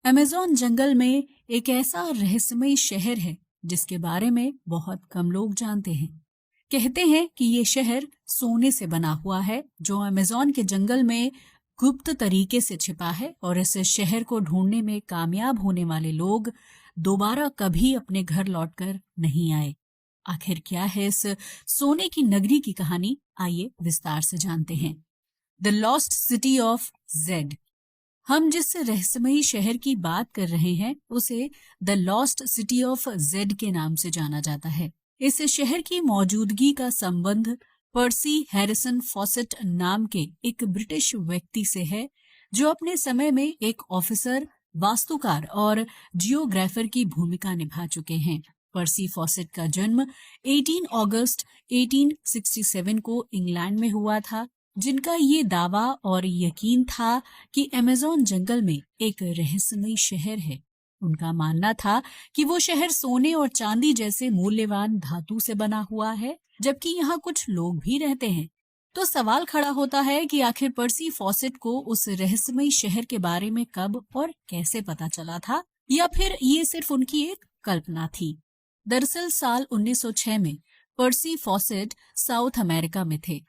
Amazon जंगल में एक ऐसा रहस्यमय शहर है जिसके बारे में बहुत कम लोग जानते हैं। कहते हैं कि ये शहर सोने से बना हुआ है जो अमेज़न के जंगल में गुप्त तरीके से छिपा है, और इस शहर को ढूंढने में कामयाब होने वाले लोग दोबारा कभी अपने घर लौटकर नहीं आए। आखिर क्या है इस सोने की नगरी की कहानी? आइए विस्तार से जानते हैं। The lost city of Z. हम जिस रहस्यमयी शहर की बात कर रहे हैं उसे the lost city of Z के नाम से जाना जाता है। इस शहर की मौजूदगी का संबंध पर्सी हैरिसन फॉसेट नाम के एक ब्रिटिश व्यक्ति से है, जो अपने समय में एक ऑफिसर, वास्तुकार और जियोग्राफर की भूमिका निभा चुके हैं। पर्सी फॉसेट का जन्म 18 अगस्त 1867 को इंग्लैंड में हुआ था, जिनका ये दावा और यकीन था कि अमेज़न जंगल में एक रहस्यमयी शहर है। उनका मानना था कि वो शहर सोने और चांदी जैसे मूल्यवान धातु से बना हुआ है, जबकि यहाँ कुछ लोग भी रहते हैं। तो सवाल खड़ा होता है कि आखिर पर्सी फॉसेट को उस रहस्यमयी शहर के बारे में कब और कैसे पता चला था, या फिर ये सिर्फ उनकी एक कल्पना थी। दरअसल साल 1906 में पर्सी फॉसेट साउथ अमेरिका में थे,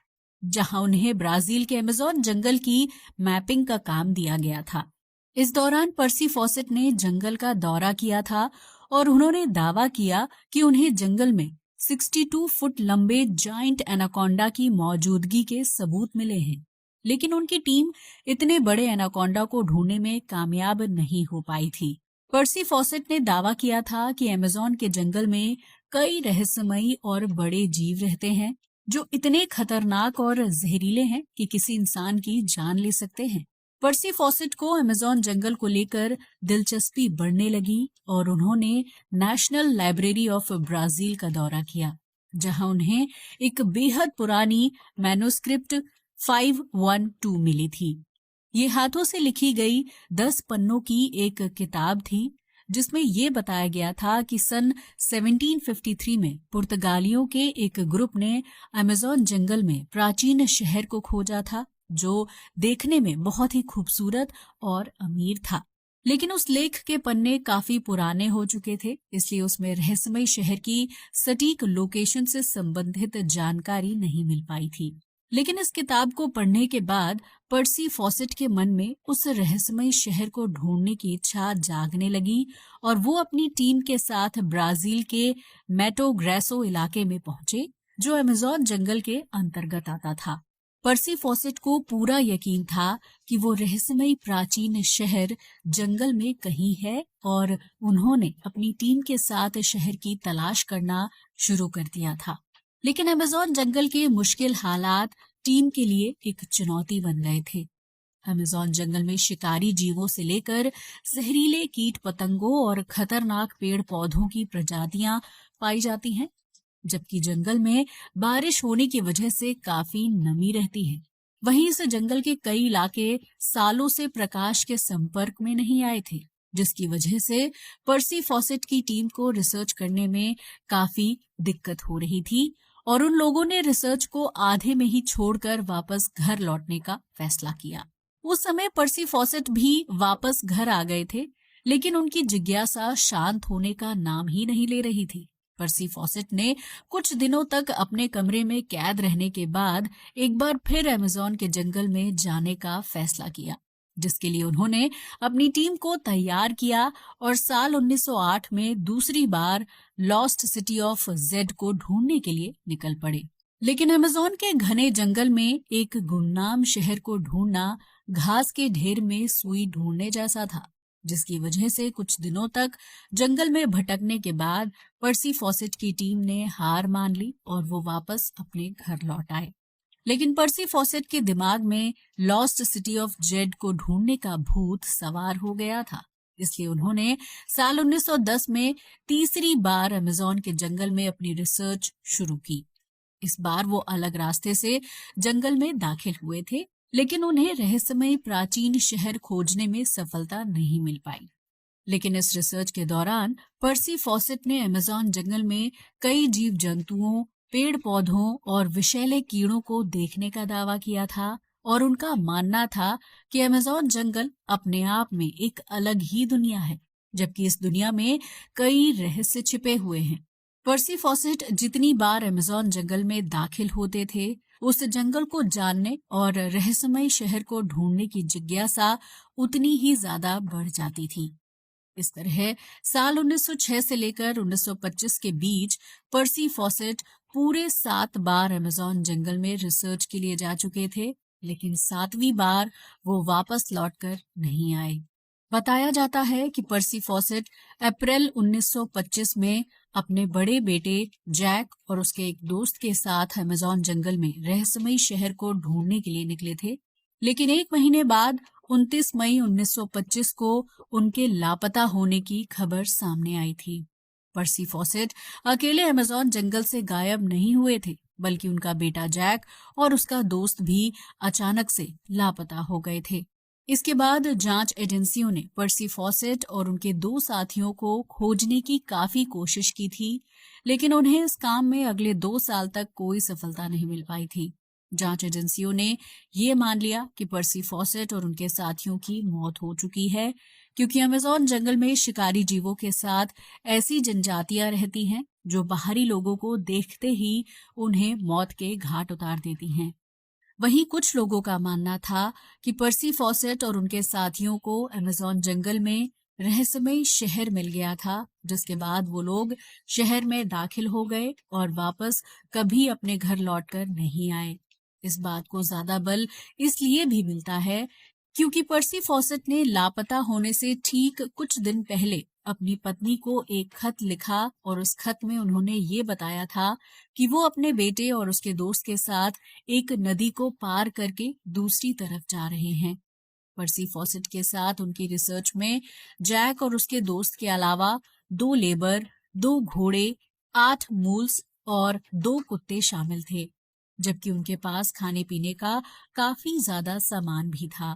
जहां उन्हें ब्राजील के अमेज़न जंगल की मैपिंग का काम दिया गया था। इस दौरान पर्सी फॉसेट ने जंगल का दौरा किया था और उन्होंने दावा किया कि उन्हें जंगल में 62 फुट लंबे जायंट एनाकोंडा की मौजूदगी के सबूत मिले हैं। लेकिन उनकी टीम इतने बड़े एनाकोंडा को ढूंढने में कामयाब नहीं हो पाई थी। पर्सी फॉसेट ने दावा किया था कि अमेज़न के जंगल में कई रहस्यमयी और बड़े जीव रहते हैं जो इतने खतरनाक और जहरीले हैं कि किसी इंसान की जान ले सकते हैं। पर्सी फॉसेट को अमेज़न जंगल को लेकर दिलचस्पी बढ़ने लगी और उन्होंने नेशनल लाइब्रेरी ऑफ ब्राजील का दौरा किया, जहां उन्हें एक बेहद पुरानी मैन्युस्क्रिप्ट 512 मिली थी। ये हाथों से लिखी गई 10 पन्नों की एक किताब थी, जिसमें ये बताया गया था कि सन 1753 में पुर्तगालियों के एक ग्रुप ने अमेज़न जंगल में प्राचीन शहर को खोजा था, जो देखने में बहुत ही खूबसूरत और अमीर था। लेकिन उस लेख के पन्ने काफी पुराने हो चुके थे, इसलिए उसमें रहस्यमय शहर की सटीक लोकेशन से संबंधित जानकारी नहीं मिल पाई थी। लेकिन इस किताब को पढ़ने के बाद पर्सी फॉसेट के मन में उस रहस्यमय शहर को ढूंढने की इच्छा जागने लगी और वो अपनी टीम के साथ ब्राजील के मैटो ग्रेसो इलाके में पहुंचे, जो अमेज़न जंगल के अंतर्गत आता था। पर्सी फॉसेट को पूरा यकीन था कि वो रहस्यमय प्राचीन शहर जंगल में कहीं है, और उन्होंने अपनी टीम के साथ शहर की तलाश करना शुरू कर दिया था। लेकिन अमेज़न जंगल के मुश्किल हालात टीम के लिए एक चुनौती बन गए थे। अमेज़न जंगल में शिकारी जीवों से लेकर जहरीले कीट पतंगों और खतरनाक पेड़ पौधों की प्रजातियां पाई जाती हैं, जबकि जंगल में बारिश होने की वजह से काफी नमी रहती है। वहीं इस जंगल के कई इलाके सालों से प्रकाश के संपर्क में नहीं आए थे, जिसकी वजह से पर्सी फॉसेट की टीम को रिसर्च करने में काफी दिक्कत हो रही थी, और उन लोगों ने रिसर्च को आधे में ही छोड़कर वापस घर लौटने का फैसला किया। उस समय पर्सी फॉसेट भी वापस घर आ गए थे, लेकिन उनकी जिज्ञासा शांत होने का नाम ही नहीं ले रही थी। पर्सी फॉसेट ने कुछ दिनों तक अपने कमरे में कैद रहने के बाद एक बार फिर अमेज़न के जंगल में जाने का फैसला किया, जिसके लिए उन्होंने अपनी टीम को तैयार किया और साल 1908 में दूसरी बार लॉस्ट सिटी ऑफ जेड को ढूंढने के लिए निकल पड़े। लेकिन अमेज़न के घने जंगल में एक गुमनाम शहर को ढूंढना घास के ढेर में सुई ढूंढने जैसा था, जिसकी वजह से कुछ दिनों तक जंगल में भटकने के बाद पर्सी फॉसेट की टीम ने हार मान ली और वो वापस अपने घर लौट आए। लेकिन पर्सी फॉसेट के दिमाग में लॉस्ट सिटी ऑफ जेड को ढूंढने का भूत सवार हो गया था, इसलिए उन्होंने साल 1910 में तीसरी बार अमेज़न के जंगल में अपनी रिसर्च शुरू की। इस बार वो अलग रास्ते से जंगल में दाखिल हुए थे, लेकिन उन्हें रहस्यमय प्राचीन शहर खोजने में सफलता नहीं मिल पाई। लेकिन इस रिसर्च के दौरान पर्सी फॉसेट ने अमेज़न जंगल में कई जीव जंतुओं, पेड़ पौधों और विषैले कीड़ों को देखने का दावा किया था, और उनका मानना था कि अमेज़न जंगल अपने आप में एक अलग ही दुनिया है, जबकि इस दुनिया में कई रहस्य छिपे हुए हैं। पर्सी फॉसेट जितनी बार अमेज़न जंगल में दाखिल होते थे, उस जंगल को जानने और रहस्यमय शहर को ढूंढने की जिज्ञासा उतनी ही ज्यादा बढ़ जाती थी। इस तरह साल 1906 से लेकर 1925 के बीच पर्सी फॉसेट पूरे 7 बार अमेज़न जंगल में रिसर्च के लिए जा चुके थे, लेकिन 7वीं बार वो वापस लौटकर नहीं आए। बताया जाता है कि पर्सी फॉसेट अप्रैल 1925 में अपने बड़े बेटे जैक और उसके एक दोस्त के साथ अमेज़न जंगल में रहस्यमयी शहर को ढूंढने के लिए निकले थे, लेकिन 1 महीने बाद 29 मई 1925 को उनके लापता होने की खबर सामने आई थी। पर्सी फॉसेट अकेले अमेज़न जंगल से गायब नहीं हुए थे, बल्कि उनका बेटा जैक और उसका दोस्त भी अचानक से लापता हो गए थे। इसके बाद जांच एजेंसियों ने पर्सी फॉसेट और उनके 2 साथियों को खोजने की काफी कोशिश की थी, लेकिन उन्हें इस काम में अगले 2 साल तक कोई सफलता नहीं मिल पाई थी। जांच एजेंसियों ने ये मान लिया कि पर्सी फॉसेट और उनके साथियों की मौत हो चुकी है, क्योंकि अमेज़न जंगल में शिकारी जीवों के साथ ऐसी जनजातियां रहती हैं जो बाहरी लोगों को देखते ही उन्हें मौत के घाट उतार देती हैं। वहीं कुछ लोगों का मानना था कि पर्सी फॉसेट और उनके साथियों को अमेज़न जंगल में रहस्यमय शहर मिल गया था, जिसके बाद वो लोग शहर में दाखिल हो गए और वापस कभी अपने घर लौटकर नहीं आए। इस बात को ज्यादा बल इसलिए भी मिलता है क्योंकि पर्सी फॉसेट ने लापता होने से ठीक कुछ दिन पहले अपनी पत्नी को एक खत लिखा और उस खत में उन्होंने ये बताया था कि वो अपने बेटे और उसके दोस्त के साथ एक नदी को पार करके दूसरी तरफ जा रहे हैं। पर्सी फॉसेट के साथ उनकी रिसर्च में जैक और उसके दोस्त के अलावा 2 लेबर, 2 घोड़े, 8 मूल्स और 2 कुत्ते शामिल थे, जबकि उनके पास खाने पीने का काफी ज्यादा सामान भी था।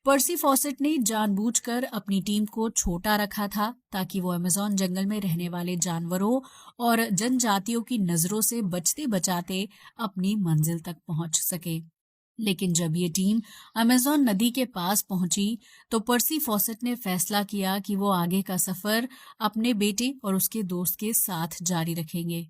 पर्सी फॉसेट ने जानबूझकर अपनी टीम को छोटा रखा था ताकि वो अमेज़न जंगल में रहने वाले जानवरों और जनजातियों की नजरों से बचते बचाते अपनी मंजिल तक पहुंच सके। लेकिन जब ये टीम अमेज़न नदी के पास पहुंची, तो पर्सी फॉसेट ने फैसला किया कि वो आगे का सफर अपने बेटे और उसके दोस्त के साथ जारी रखेंगे।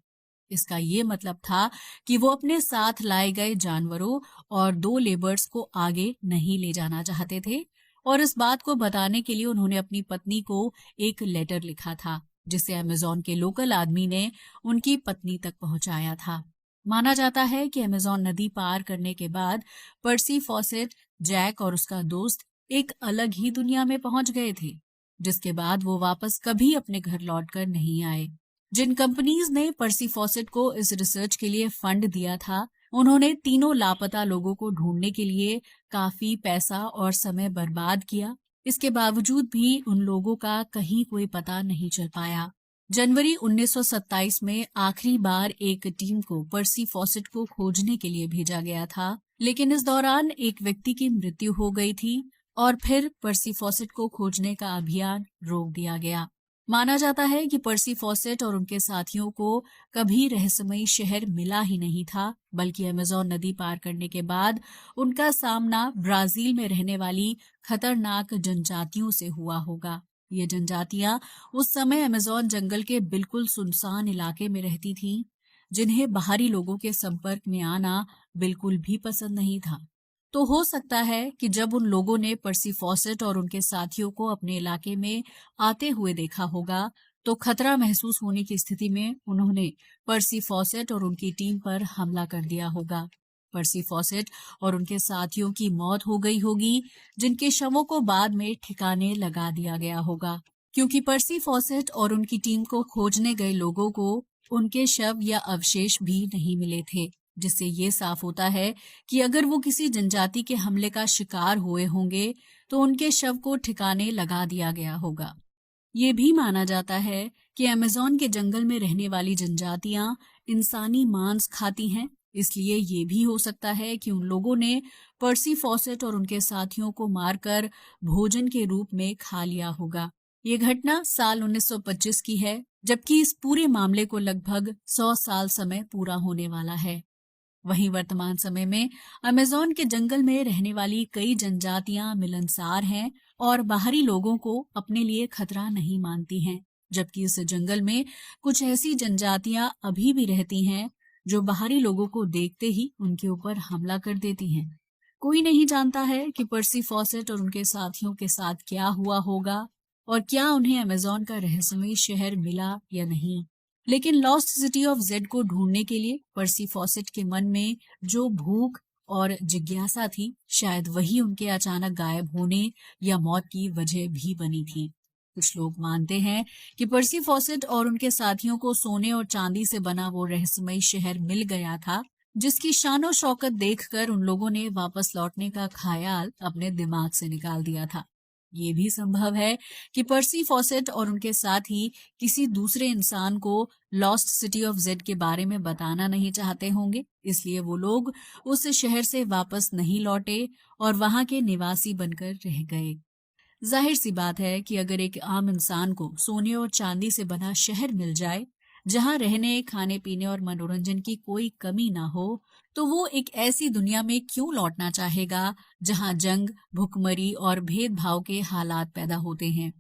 इसका ये मतलब था कि वो अपने साथ लाए गए जानवरों और 2 लेबर्स को आगे नहीं ले जाना चाहते थे, और इस बात को बताने के लिए उन्होंने अपनी पत्नी को एक लेटर लिखा था, जिसे अमेज़न के लोकल आदमी ने उनकी पत्नी तक पहुंचाया था। माना जाता है कि अमेज़न नदी पार करने के बाद पर्सी फॉसेट, जैक और उसका दोस्त एक अलग ही दुनिया में पहुंच गए थे, जिसके बाद वो वापस कभी अपने घर लौटकर नहीं आए। जिन कंपनीज ने पर्सी फॉसेट को इस रिसर्च के लिए फंड दिया था, उन्होंने तीनों लापता लोगों को ढूंढने के लिए काफी पैसा और समय बर्बाद किया। इसके बावजूद भी उन लोगों का कहीं कोई पता नहीं चल पाया। जनवरी 1927 में आखिरी बार एक टीम को पर्सी फॉसेट को खोजने के लिए भेजा गया था, लेकिन इस दौरान एक व्यक्ति की मृत्यु हो गई थी और फिर पर्सी फॉसेट को खोजने का अभियान रोक दिया गया। माना जाता है कि पर्सी फॉसेट और उनके साथियों को कभी रहस्यमयी शहर मिला ही नहीं था, बल्कि अमेज़न नदी पार करने के बाद उनका सामना ब्राजील में रहने वाली खतरनाक जनजातियों से हुआ होगा। ये जनजातियां उस समय अमेज़न जंगल के बिल्कुल सुनसान इलाके में रहती थीं, जिन्हें बाहरी लोगों के संपर्क में आना बिल्कुल भी पसंद नहीं था। तो हो सकता है कि जब उन लोगों ने पर्सी फॉसेट और उनके साथियों को अपने इलाके में आते हुए देखा होगा, तो खतरा महसूस होने की स्थिति में उन्होंने पर्सी फॉसेट और उनकी टीम पर हमला कर दिया होगा। पर्सी फॉसेट और उनके साथियों की मौत हो गई होगी, जिनके शवों को बाद में ठिकाने लगा दिया गया होगा, क्योंकि पर्सी फॉसेट और उनकी टीम को खोजने गए लोगों को उनके शव या अवशेष भी नहीं मिले थे, जिससे ये साफ होता है कि अगर वो किसी जनजाति के हमले का शिकार हुए होंगे, तो उनके शव को ठिकाने लगा दिया गया होगा। ये भी माना जाता है कि अमेज़न के जंगल में रहने वाली जनजातियां इंसानी मांस खाती हैं, इसलिए ये भी हो सकता है कि उन लोगों ने पर्सी फॉसेट और उनके साथियों को मारकर भोजन के रूप में खा लिया होगा। ये घटना साल 1925 की है, जबकि इस पूरे मामले को लगभग 100 साल समय पूरा होने वाला है। वहीं वर्तमान समय में अमेज़न के जंगल में रहने वाली कई जनजातियां मिलनसार हैं और बाहरी लोगों को अपने लिए खतरा नहीं मानती हैं, जबकि इस जंगल में कुछ ऐसी जनजातियां अभी भी रहती हैं जो बाहरी लोगों को देखते ही उनके ऊपर हमला कर देती हैं। कोई नहीं जानता है कि पर्सी फॉसेट और उनके साथियों के साथ क्या हुआ होगा और क्या उन्हें अमेज़न का रहस्यमयी शहर मिला या नहीं। लेकिन लॉस्ट सिटी ऑफ जेड को ढूंढने के लिए पर्सी फॉसेट के मन में जो भूख और जिज्ञासा थी, शायद वही उनके अचानक गायब होने या मौत की वजह भी बनी थी। कुछ लोग मानते हैं कि पर्सी फॉसेट और उनके साथियों को सोने और चांदी से बना वो रहस्यमयी शहर मिल गया था, जिसकी शानो शौकत देखकर उन लोगों ने वापस लौटने का ख्याल अपने दिमाग से निकाल दिया था। ये भी संभव है कि पर्सी फॉसेट और उनके साथी किसी दूसरे इंसान को लॉस्ट सिटी ऑफ जेड के बारे में बताना नहीं चाहते होंगे, इसलिए वो लोग उस शहर से वापस नहीं लौटे और वहां के निवासी बनकर रह गए। जाहिर सी बात है कि अगर एक आम इंसान को सोने और चांदी से बना शहर मिल जाए, जहां रहने, खाने पीने और मनोरंजन की कोई कमी ना हो, तो वो एक ऐसी दुनिया में क्यों लौटना चाहेगा जहां जंग, भुखमरी और भेदभाव के हालात पैदा होते हैं।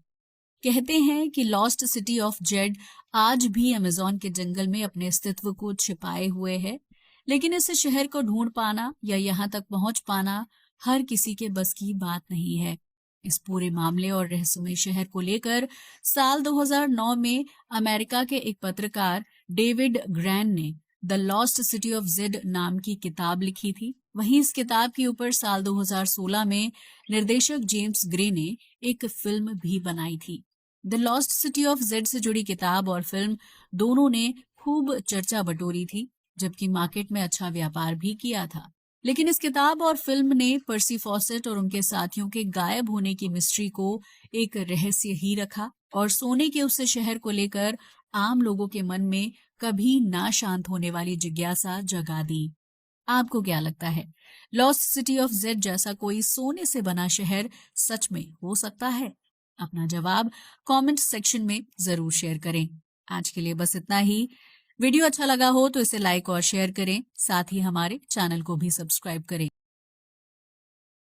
कहते हैं कि लॉस्ट सिटी ऑफ जेड आज भी अमेज़न के जंगल में अपने अस्तित्व को छिपाए हुए है, लेकिन इस शहर को ढूंढ पाना या यहाँ तक पहुंच पाना हर किसी के बस की बात नहीं है। इस पूरे मामले और रहस्यमय शहर को लेकर साल 2009 में अमेरिका के एक पत्रकार डेविड ग्रैन ने the lost city of Z नाम की किताब लिखी थी। वहीं इस किताब के ऊपर साल 2016 में निर्देशक जेम्स ग्रे ने एक फिल्म भी बनाई थी। The lost city of Z से जुड़ी किताब और फिल्म दोनों ने खूब चर्चा बटोरी थी, जबकि मार्केट में अच्छा व्यापार भी किया था। लेकिन इस किताब और फिल्म ने पर्सी फॉसेट और उनके साथियों के गायब होने की मिस्ट्री को एक रहस्य ही रखा और सोने के उस शहर को लेकर आम लोगों के मन में कभी ना शांत होने वाली जिज्ञासा जगा दी। आपको क्या लगता है, लॉस्ट सिटी ऑफ जेड जैसा कोई सोने से बना शहर सच में हो सकता है? अपना जवाब कमेंट सेक्शन में जरूर शेयर करें। आज के लिए बस इतना ही। वीडियो अच्छा लगा हो तो इसे लाइक और शेयर करें, साथ ही हमारे चैनल को भी सब्सक्राइब करें।